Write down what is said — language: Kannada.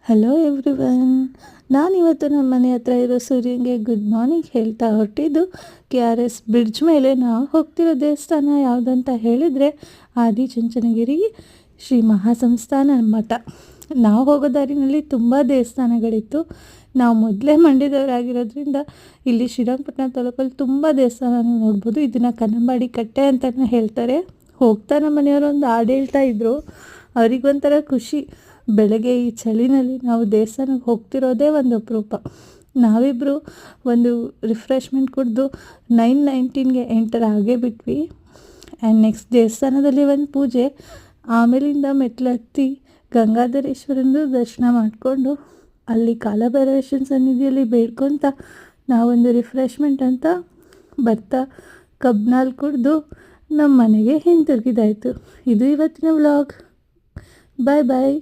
Hello everyone. ನಾನಿವತ್ತು ನಮ್ಮ ಮನೆ ಹತ್ರ ಇರೋ ಸೂರ್ಯನಿಗೆ ಗುಡ್ ಮಾರ್ನಿಂಗ್ ಹೇಳ್ತಾ ಹೊರಟಿದ್ದು KRS ಬ್ರಿಡ್ಜ್ ಮೇಲೆ ನಾವು ಹೋಗ್ತಿರೋ ದೇವಸ್ಥಾನ ಯಾವುದಂತ ಹೇಳಿದರೆ ಆದಿಚುಂಚನಗಿರಿ ಶ್ರೀ ಮಹಾಸಂಸ್ಥಾನ ಮಠ. ನಾವು ಹೋಗೋ ದಾರಿನಲ್ಲಿ ತುಂಬ ದೇವಸ್ಥಾನಗಳಿತ್ತು. ನಾವು ಮೊದಲೇ ಮಂಡ್ಯದವರಾಗಿರೋದ್ರಿಂದ ಇಲ್ಲಿ ಶ್ರೀರಂಗಪಟ್ಟಣ ತಾಲೂಕಲ್ಲಿ ತುಂಬ ದೇವಸ್ಥಾನ ನೋಡ್ಬೋದು. ಇದನ್ನು ಕನ್ನಂಬಾಡಿ ಕಟ್ಟೆ ಅಂತಲೇ ಹೇಳ್ತಾರೆ. ಹೋಗ್ತಾ ನಮ್ಮ ಮನೆಯವರು ಒಂದು ಹಾಡು ಹೇಳ್ತಾ ಇದ್ದರು. ಅವರಿಗೊಂಥರ ಖುಷಿ. ಬೆಳಗ್ಗೆ ಈ ಚಳಿನಲ್ಲಿ ನಾವು ದೇವಸ್ಥಾನಕ್ಕೆ ಹೋಗ್ತಿರೋದೇ ಒಂದು ಅಪರೂಪ. ನಾವಿಬ್ಬರು ಒಂದು ರಿಫ್ರೆಶ್ಮೆಂಟ್ ಕುಡಿದು 9:19ಗೆ ಎಂಟರ್ ಆಗೇ ಬಿಟ್ವಿ. ಆ್ಯಂಡ್ ನೆಕ್ಸ್ಟ್ ದೇವಸ್ಥಾನದಲ್ಲಿ ಒಂದು ಪೂಜೆ, ಆಮೇಲಿಂದ ಮೆಟ್ಲು ಹತ್ತಿ ಗಂಗಾಧರೇಶ್ವರಂದು ದರ್ಶನ ಮಾಡಿಕೊಂಡು ಅಲ್ಲಿ ಕಾಲಭೈರವೇಶ್ವರನ ಸನ್ನಿಧಿಯಲ್ಲಿ ಬೇಡ್ಕೊತ ನಾವೊಂದು ರಿಫ್ರೆಶ್ಮೆಂಟ್ ಅಂತ ಬರ್ತಾ ಕಬ್ನಾಲ್ ಕುಡಿದು ನಮ್ಮ ಮನೆಗೆ ಹಿಂತಿರುಗಿದಾಯಿತು. ಇದು ಇವತ್ತಿನ ವ್ಲಾಗ್. ಬಾಯ್ ಬಾಯ್.